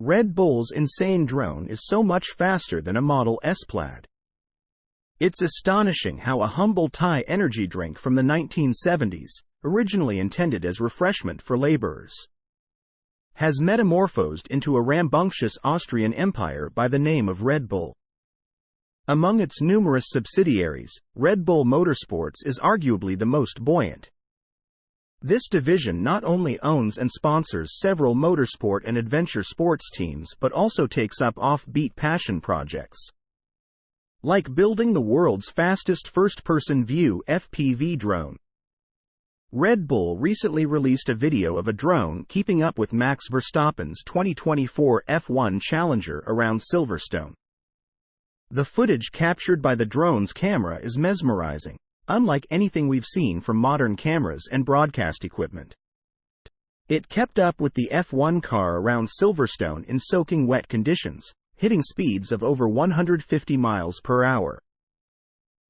Red Bull's insane drone is so much faster than a Model S Plaid. It's astonishing how a humble Thai energy drink from the 1970s, originally intended as refreshment for laborers, has metamorphosed into a rambunctious Austrian empire by the name of Red Bull. Among its numerous subsidiaries, Red Bull Motorsports is arguably the most buoyant. This division not only owns and sponsors several motorsport and adventure sports teams but also takes up offbeat passion projects, like building the world's fastest first-person view FPV drone. Red Bull recently released a video of a drone keeping up with Max Verstappen's 2024 F1 Challenger around Silverstone. The footage captured by the drone's camera is mesmerizing, unlike anything we've seen from modern cameras and broadcast equipment. It kept up with the F1 car around Silverstone in soaking wet conditions, hitting speeds of over 150 miles per hour.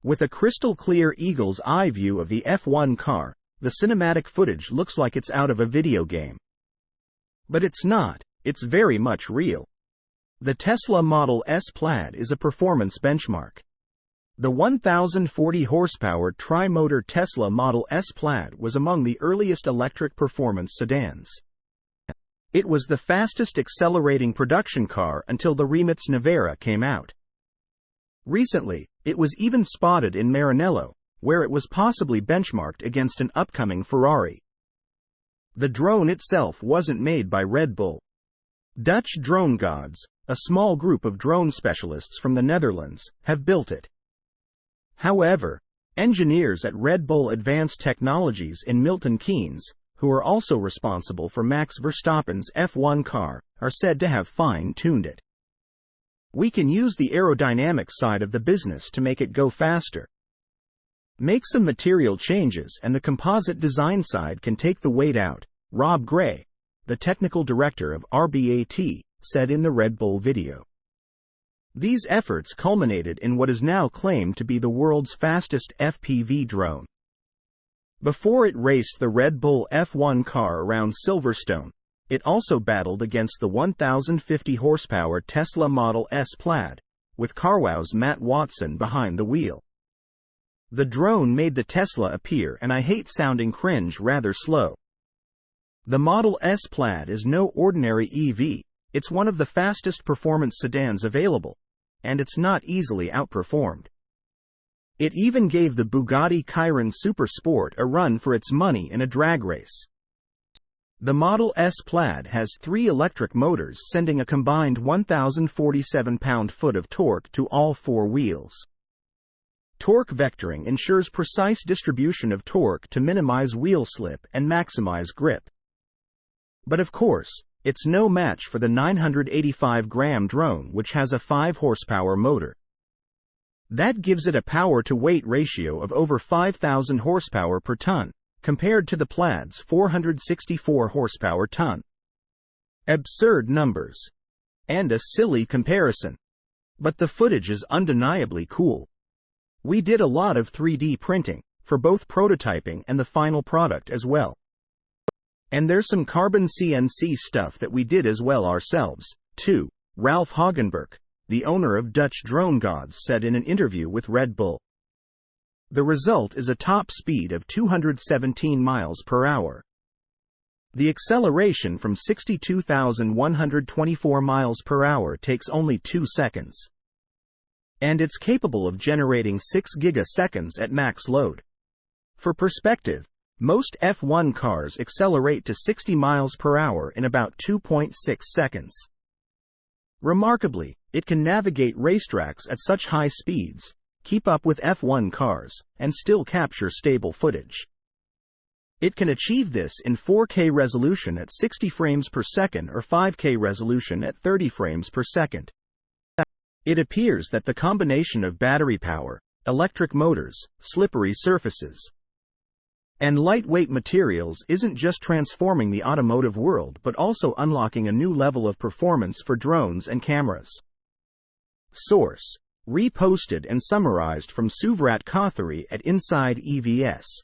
With a crystal-clear eagle's eye view of the F1 car, the cinematic footage looks like it's out of a video game. But it's not, it's very much real. The Tesla Model S Plaid is a performance benchmark. The 1,040 horsepower tri-motor Tesla Model S Plaid was among the earliest electric performance sedans. It was the fastest accelerating production car until the Rimac Nevera came out. Recently, it was even spotted in Maranello, where it was possibly benchmarked against an upcoming Ferrari. The drone itself wasn't made by Red Bull. Dutch drone gods, a small group of drone specialists from the Netherlands, have built it. However, engineers at Red Bull Advanced Technologies in Milton Keynes, who are also responsible for Max Verstappen's F1 car, are said to have fine-tuned it. We can use the aerodynamic side of the business to make it go faster. Make some material changes and the composite design side can take the weight out, Rob Gray, the technical director of RBAT, said in the Red Bull video. These efforts culminated in what is now claimed to be the world's fastest FPV drone. Before it raced the Red Bull F1 car around Silverstone, it also battled against the 1,050 horsepower Tesla Model S Plaid, with CarWow's Matt Watson behind the wheel. The drone made the Tesla appear, and I hate sounding cringe, rather slow. The Model S Plaid is no ordinary EV, it's one of the fastest performance sedans available, and it's not easily outperformed. It even gave the Bugatti Chiron Super Sport a run for its money in a drag race. The Model S Plaid has 3 electric motors sending a combined 1,047 pound-foot of torque to all 4 wheels. Torque vectoring ensures precise distribution of torque to minimize wheel slip and maximize grip. But of course, it's no match for the 985-gram drone, which has a 5-horsepower motor. That gives it a power-to-weight ratio of over 5,000 horsepower per ton, compared to the Plaid's 464 horsepower ton. Absurd numbers. And a silly comparison. But the footage is undeniably cool. We did a lot of 3D printing, for both prototyping and the final product as well. And there's some carbon CNC stuff that we did as well ourselves, too, Ralph Hagenberg, the owner of Dutch Drone Gods, said in an interview with Red Bull. The result is a top speed of 217 miles per hour. The acceleration from 62,124 miles per hour takes only 2 seconds. And it's capable of generating 6 gigaseconds at max load. For perspective, most F1 cars accelerate to 60 miles per hour in about 2.6 seconds. Remarkably, it can navigate racetracks at such high speeds, keep up with F1 cars, and still capture stable footage. It can achieve this in 4K resolution at 60 frames per second or 5K resolution at 30 frames per second. It appears that the combination of battery power, electric motors, slippery surfaces, and lightweight materials isn't just transforming the automotive world but also unlocking a new level of performance for drones and cameras. Source: reposted and summarized from Suvrat Kothari at insideevs.